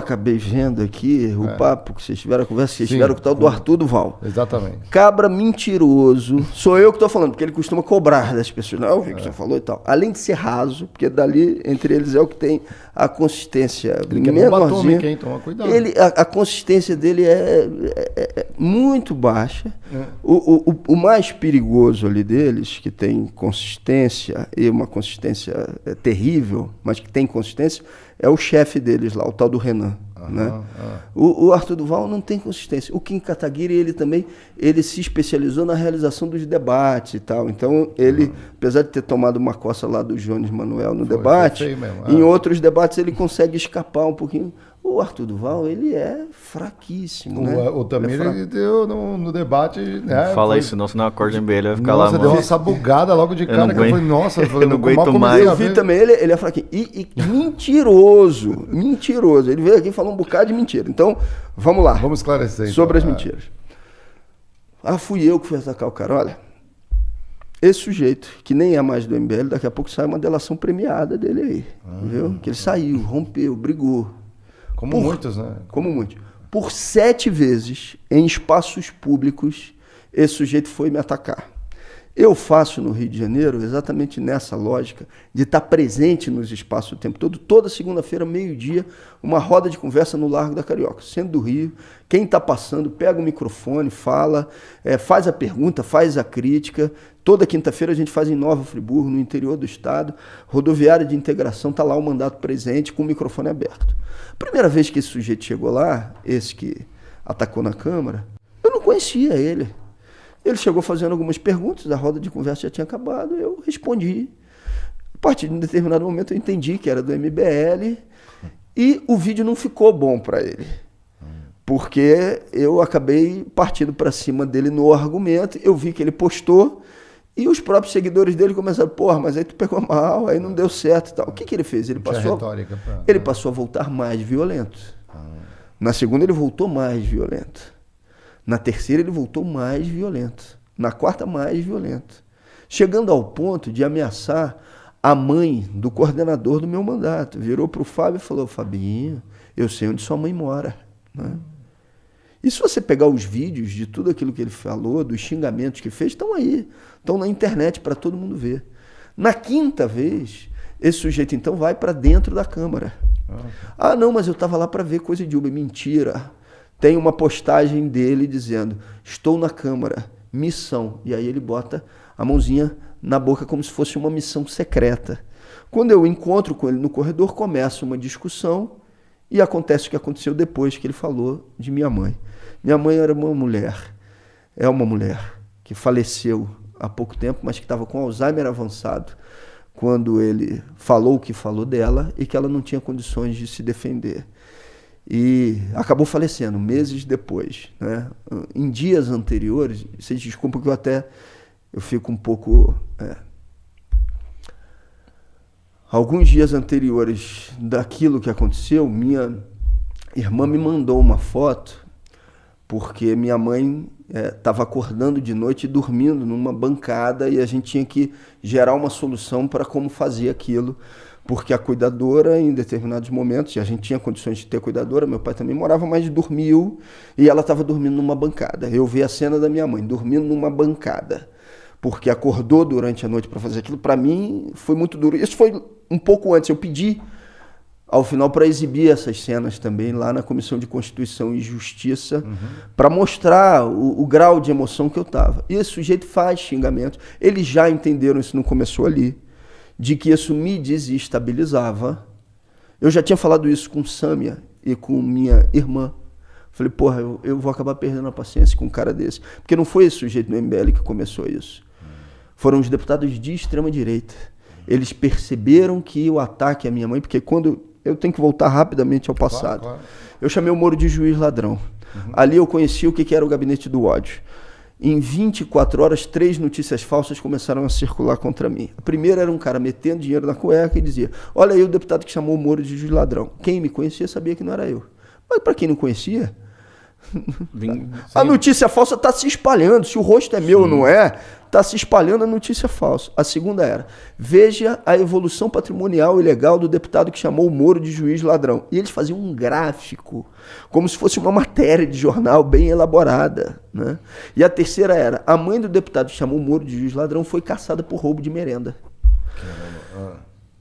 Acabei vendo aqui o papo que vocês tiveram, a conversa que vocês tiveram com o tal do Arthur Duval. Exatamente. Cabra mentiroso. Sou eu que estou falando, porque ele costuma cobrar das pessoas. Não, eu vi que você falou e tal. Além de ser raso, porque dali, entre eles, é o que tem a consistência menorzinha. Quem toma cuidado. A consistência dele é muito baixa. O mais perigoso ali deles, que tem consistência, e uma consistência terrível, mas que tem consistência, é o chefe deles lá, o tal do Renan. Né? O Arthur Duval não tem consistência. O Kim Kataguiri, ele se especializou na realização dos debates e tal. Então, ele, apesar de ter tomado uma coça lá do Jones Manuel no debate, em outros debates ele consegue escapar um pouquinho. O Arthur Duval, ele é fraquíssimo, né? O Tamir, ele deu no debate... Né, fala isso, senão a corda embelha vai ficar lá. Nossa, deu uma sabugada logo de cara, que eu falei, nossa, eu não aguento mais. Eu vi também, ele é fraquinho. E mentiroso, mentiroso. Ele veio aqui e falou um bocado de mentira. Então, vamos lá. Vamos esclarecer. Então, sobre as mentiras. Fui eu que fui atacar o cara. Olha, esse sujeito, que nem é mais do MBL, daqui a pouco sai uma delação premiada dele aí. Viu? Que ele saiu, rompeu, brigou. Como muitos, né? Como muitos. Por 7 vezes, em espaços públicos, esse sujeito foi me atacar. Eu faço no Rio de Janeiro exatamente nessa lógica de estar presente nos espaços o tempo todo. Toda segunda-feira, meio-dia, uma roda de conversa no Largo da Carioca, centro do Rio. Quem está passando, pega o microfone, fala, faz a pergunta, faz a crítica. Toda quinta-feira a gente faz em Nova Friburgo, no interior do estado. Rodoviária de Integração, está lá o mandato presente com o microfone aberto. Primeira vez que esse sujeito chegou lá, esse que atacou na Câmara, eu não conhecia ele. Ele chegou fazendo algumas perguntas, a roda de conversa já tinha acabado, eu respondi. A partir de um determinado momento eu entendi que era do MBL e o vídeo não ficou bom para ele. Porque eu acabei partindo para cima dele no argumento, eu vi que ele postou e os próprios seguidores dele começaram, porra, mas aí tu pegou mal, aí não deu certo e tal. O que ele fez? Ele passou a voltar mais violento. Na segunda ele voltou mais violento. Na terceira ele voltou mais violento. Na quarta, mais violento. Chegando ao ponto de ameaçar a mãe do coordenador do meu mandato. Virou para o Fábio e falou, Fabinho, eu sei onde sua mãe mora. Né? E se você pegar os vídeos de tudo aquilo que ele falou, dos xingamentos que fez, estão aí. Estão na internet para todo mundo ver. Na quinta vez, esse sujeito então vai para dentro da Câmara. Não, mas eu estava lá para ver coisa de Uber. Mentira. Tem uma postagem dele dizendo, estou na Câmara, missão. E aí ele bota a mãozinha na boca como se fosse uma missão secreta. Quando eu encontro com ele no corredor, começa uma discussão e acontece o que aconteceu depois que ele falou de minha mãe. Minha mãe era uma mulher que faleceu há pouco tempo, mas que estava com Alzheimer avançado quando ele falou o que falou dela e que ela não tinha condições de se defender. E acabou falecendo meses depois. Né? Em dias anteriores, vocês desculpem que eu fico um pouco... Alguns dias anteriores daquilo que aconteceu, minha irmã me mandou uma foto, porque minha mãe estava acordando de noite e dormindo numa bancada e a gente tinha que gerar uma solução para como fazer aquilo, porque a cuidadora, em determinados momentos, a gente tinha condições de ter cuidadora, meu pai também morava, mas dormiu e ela estava dormindo numa bancada. Eu vi a cena da minha mãe dormindo numa bancada, porque acordou durante a noite para fazer aquilo. Para mim foi muito duro. Isso foi um pouco antes, eu pedi ao final para exibir essas cenas também lá na Comissão de Constituição e Justiça, para mostrar o grau de emoção que eu estava. E esse sujeito faz xingamentos, eles já entenderam, isso não começou ali, de que isso me desestabilizava. Eu já tinha falado isso com Sâmia e com minha irmã. Falei, porra, eu vou acabar perdendo a paciência com um cara desse. Porque não foi esse sujeito no MBL que começou isso. Foram os deputados de extrema-direita. Eles perceberam que o ataque à minha mãe, porque quando... Eu tenho que voltar rapidamente ao passado. Claro. Eu chamei o Moro de juiz ladrão. Ali eu conheci o que era o gabinete do ódio. Em 24 horas, 3 notícias falsas começaram a circular contra mim. A primeira era um cara metendo dinheiro na cueca e dizia, olha aí o deputado que chamou o Moro de juiz ladrão. Quem me conhecia sabia que não era eu. Mas para quem não conhecia, A notícia falsa está se espalhando. Se o rosto é meu ou não é, está se espalhando a notícia falsa. A segunda era: veja a evolução patrimonial e legal do deputado que chamou o Moro de juiz ladrão. E eles faziam um gráfico, como se fosse uma matéria de jornal bem elaborada, né? E a terceira era: a mãe do deputado que chamou o Moro de juiz ladrão foi caçada por roubo de merenda.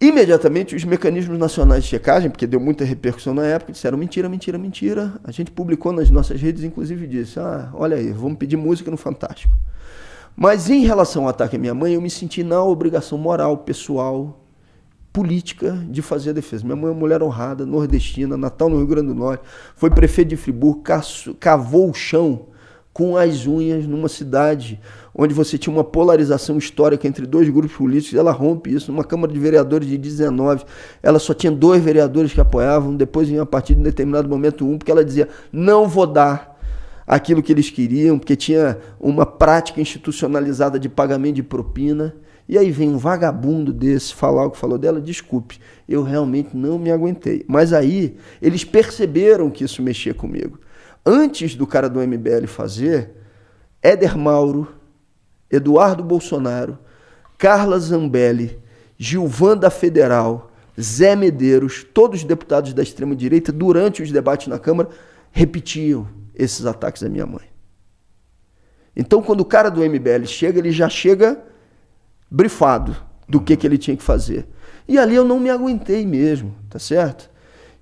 Imediatamente, os mecanismos nacionais de checagem, porque deu muita repercussão na época, disseram mentira, mentira, mentira. A gente publicou nas nossas redes, inclusive disse: olha aí, vamos pedir música no Fantástico. Mas em relação ao ataque à minha mãe, eu me senti na obrigação moral, pessoal, política de fazer a defesa. Minha mãe é uma mulher honrada, nordestina, natal no Rio Grande do Norte, foi prefeito de Friburgo, cavou o chão com as unhas numa cidade onde você tinha uma polarização histórica entre dois grupos políticos. Ela rompe isso. Numa Câmara de Vereadores de 19, ela só tinha 2 vereadores que apoiavam, depois vinha a partir de um determinado momento 1, porque ela dizia: não vou dar aquilo que eles queriam, porque tinha uma prática institucionalizada de pagamento de propina. E aí vem um vagabundo desse falar o que falou dela: desculpe, eu realmente não me aguentei. Mas aí eles perceberam que isso mexia comigo. Antes do cara do MBL fazer, Éder Mauro, Eduardo Bolsonaro, Carla Zambelli, Gilvan da Federal, Zé Medeiros, todos os deputados da extrema-direita, durante os debates na Câmara, repetiam esses ataques à minha mãe. Então, quando o cara do MBL chega, ele já chega brifado do que ele tinha que fazer. E ali eu não me aguentei mesmo, tá certo?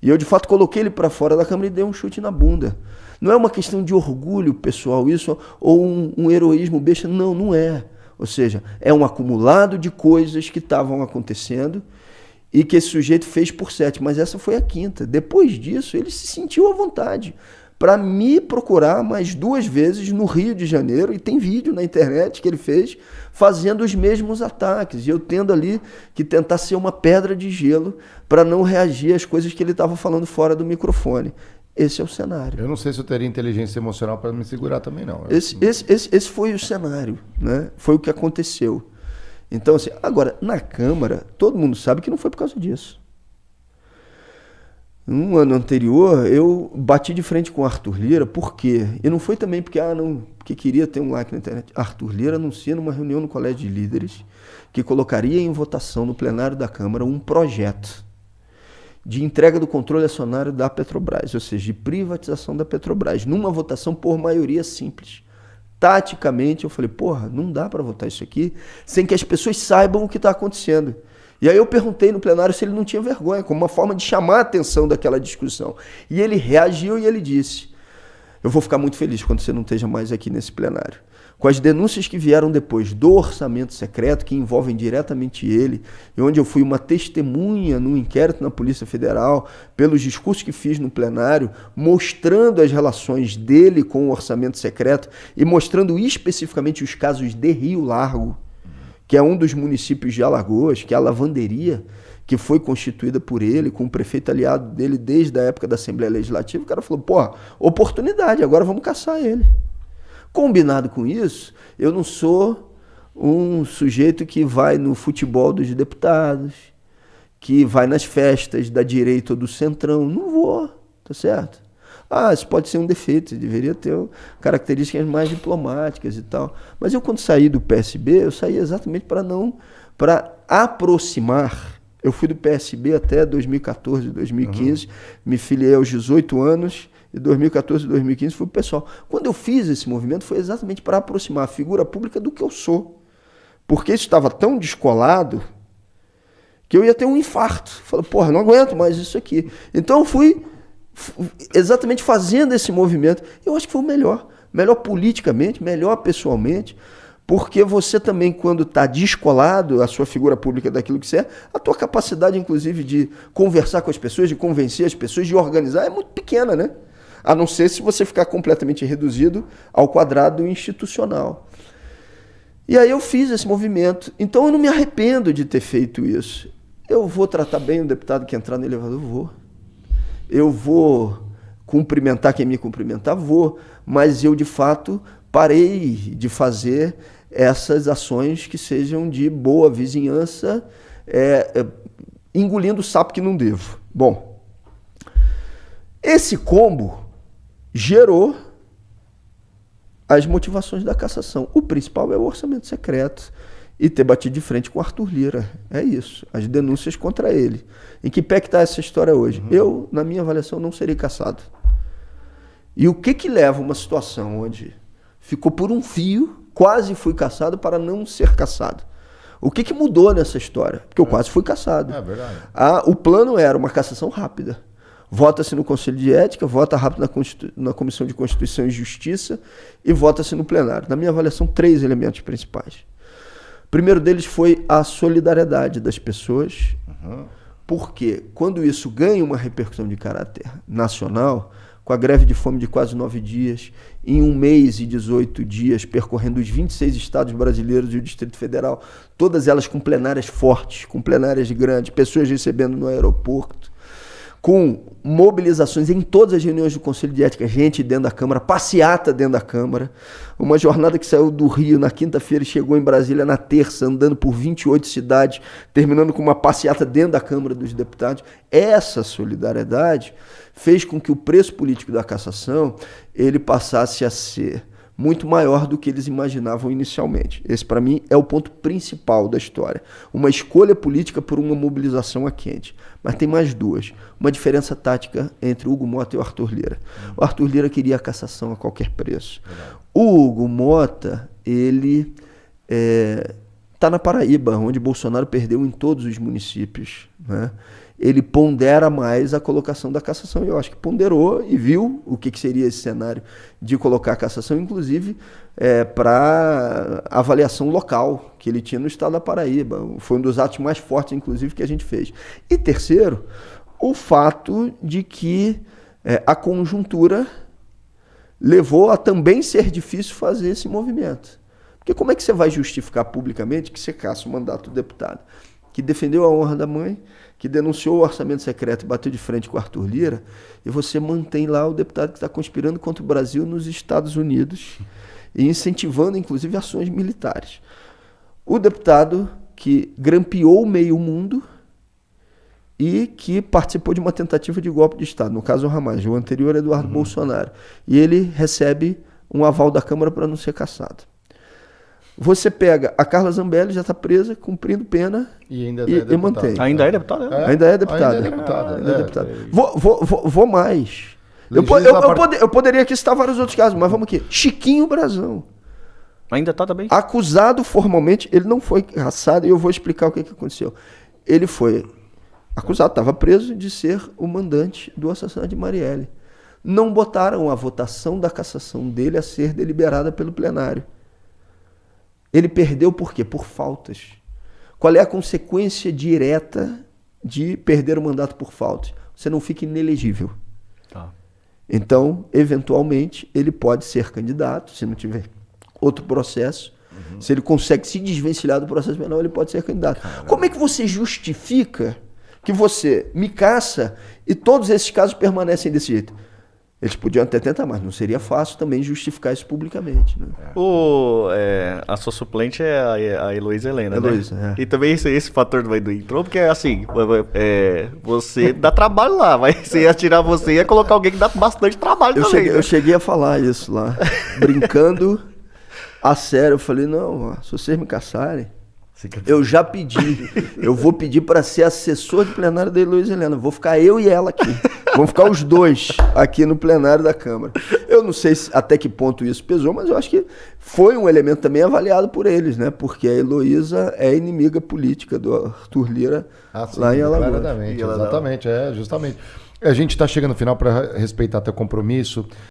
E eu, de fato, coloquei ele para fora da Câmara e dei um chute na bunda. Não é uma questão de orgulho pessoal isso, ou um heroísmo besta. Não, não é. Ou seja, é um acumulado de coisas que estavam acontecendo e que esse sujeito fez por 7. Mas essa foi a 5ª. Depois disso, ele se sentiu à vontade para me procurar mais 2 vezes no Rio de Janeiro, e tem vídeo na internet que ele fez fazendo os mesmos ataques, e eu tendo ali que tentar ser uma pedra de gelo para não reagir às coisas que ele estava falando fora do microfone. Esse é o cenário. Eu não sei se eu teria inteligência emocional para me segurar também, não. Esse foi o cenário, né? Foi o que aconteceu. Então, assim, agora, na Câmara, todo mundo sabe que não foi por causa disso. No ano anterior, eu bati de frente com o Arthur Lira. Por quê? E não foi também porque queria ter um like na internet. Arthur Lira anuncia numa reunião no Colégio de Líderes que colocaria em votação no plenário da Câmara um projeto de entrega do controle acionário da Petrobras, ou seja, de privatização da Petrobras, numa votação por maioria simples. Taticamente, eu falei: porra, não dá para votar isso aqui sem que as pessoas saibam o que está acontecendo. E aí eu perguntei no plenário se ele não tinha vergonha, como uma forma de chamar a atenção daquela discussão. E ele reagiu e ele disse: eu vou ficar muito feliz quando você não esteja mais aqui nesse plenário. Com as denúncias que vieram depois do orçamento secreto, que envolvem diretamente ele, e onde eu fui uma testemunha num inquérito na Polícia Federal, pelos discursos que fiz no plenário, mostrando as relações dele com o orçamento secreto e mostrando especificamente os casos de Rio Largo, que é um dos municípios de Alagoas, que é a lavanderia que foi constituída por ele, com o prefeito aliado dele desde a época da Assembleia Legislativa. O cara falou: pô, oportunidade, agora vamos caçar ele. Combinado com isso, eu não sou um sujeito que vai no futebol dos deputados, que vai nas festas da direita ou do centrão. Não vou, tá certo? Isso pode ser um defeito, deveria ter características mais diplomáticas e tal. Mas eu, quando saí do PSB, eu saí exatamente para aproximar. Eu fui do PSB até 2014, 2015, me filiei aos 18 anos, e 2014 e 2015 fui pro pessoal. Quando eu fiz esse movimento, foi exatamente para aproximar a figura pública do que eu sou. Porque isso estava tão descolado que eu ia ter um infarto. Falei: porra, não aguento mais isso aqui. Então eu fui exatamente fazendo esse movimento. Eu acho que foi o melhor. Melhor politicamente, melhor pessoalmente. Porque você também, quando está descolado, a sua figura pública daquilo que você é, a tua capacidade, inclusive, de conversar com as pessoas, de convencer as pessoas, de organizar, é muito pequena, né? A não ser se você ficar completamente reduzido ao quadrado institucional. E aí eu fiz esse movimento. Então eu não me arrependo de ter feito isso. Eu vou tratar bem o deputado que entrar no elevador? Vou. Eu vou cumprimentar quem me cumprimentar? Vou. Mas eu, de fato, parei de fazer essas ações que sejam de boa vizinhança, engolindo o sapo que não devo. Bom, esse combo gerou as motivações da cassação. O principal é o orçamento secreto e ter batido de frente com o Arthur Lira. É isso. As denúncias contra ele. Em que pé que está essa história hoje? Eu, na minha avaliação, não serei cassado. E o que leva uma situação onde ficou por um fio, quase fui cassado para não ser cassado? O que mudou nessa história? Porque eu quase fui cassado. É verdade. O plano era uma cassação rápida. Vota-se no Conselho de Ética, vota rápido na Comissão de Constituição e Justiça e vota-se no plenário. Na minha avaliação, 3 elementos principais. O primeiro deles foi a solidariedade das pessoas, porque quando isso ganha uma repercussão de caráter nacional, com a greve de fome de quase 9 dias, em 1 mês e 18 dias, percorrendo os 26 estados brasileiros e o Distrito Federal, todas elas com plenárias fortes, com plenárias grandes, pessoas recebendo no aeroporto, com mobilizações em todas as reuniões do Conselho de Ética, gente dentro da Câmara, passeata dentro da Câmara, uma jornada que saiu do Rio na quinta-feira e chegou em Brasília na terça, andando por 28 cidades, terminando com uma passeata dentro da Câmara dos Deputados. Essa solidariedade fez com que o preço político da cassação ele passasse a ser muito maior do que eles imaginavam inicialmente. Esse, para mim, é o ponto principal da história. Uma escolha política por uma mobilização a quente. Mas tem mais 2. Uma diferença tática entre o Hugo Mota e o Arthur Lira. O Arthur Lira queria a cassação a qualquer preço. O Hugo Mota, ele está na Paraíba, onde Bolsonaro perdeu em todos os municípios, né? Ele pondera mais a colocação da cassação. Eu acho que ponderou e viu o que seria esse cenário de colocar a cassação, inclusive para avaliação local que ele tinha no estado da Paraíba. Foi um dos atos mais fortes, inclusive, que a gente fez. E terceiro, o fato de que a conjuntura levou a também ser difícil fazer esse movimento. Porque como é que você vai justificar publicamente que você caça o mandato do deputado que defendeu a honra da mãe, que denunciou o orçamento secreto e bateu de frente com o Arthur Lira, e você mantém lá o deputado que está conspirando contra o Brasil nos Estados Unidos e incentivando, inclusive, ações militares. O deputado que grampeou meio mundo e que participou de uma tentativa de golpe de Estado, no caso o Ramagem, o anterior é Eduardo Bolsonaro, e ele recebe um aval da Câmara para não ser cassado. Você pega a Carla Zambelli, já está presa, cumprindo pena e mantém. Ainda é deputada? Ainda é deputada. Ainda é deputada. Vou mais. Eu poderia aqui citar vários outros casos, mas vamos aqui. Chiquinho Brazão. Ainda está também? Acusado formalmente, ele não foi cassado, e eu vou explicar o que aconteceu. Ele foi acusado, estava preso de ser o mandante do assassinato de Marielle. Não botaram a votação da cassação dele a ser deliberada pelo plenário. Ele perdeu por quê? Por faltas. Qual é a consequência direta de perder o mandato por faltas? Você não fica inelegível. Tá. Então, eventualmente, ele pode ser candidato, se não tiver outro processo. Se ele consegue se desvencilhar do processo penal, ele pode ser candidato. Caramba. Como é que você justifica que você me caça e todos esses casos permanecem desse jeito? Eles podiam até tentar, mas não seria fácil também justificar isso publicamente. Né? A sua suplente é a Heloísa Helena, Heloísa, né? E também esse fator do entrou, porque assim, você dá trabalho lá, mas você ia tirar você e ia colocar alguém que dá bastante trabalho também. Eu cheguei a falar isso lá, brincando a sério. Eu falei, não, se vocês me caçarem, eu já pedi, eu vou pedir para ser assessor de plenário da Heloísa Helena. Vou ficar eu e ela aqui. Vamos ficar os dois aqui no plenário da Câmara. Eu não sei até que ponto isso pesou, mas eu acho que foi um elemento também avaliado por eles, né? Porque a Heloísa é inimiga política do Arthur Lira lá em Alagoas. Exatamente, justamente. A gente está chegando no final para respeitar teu compromisso.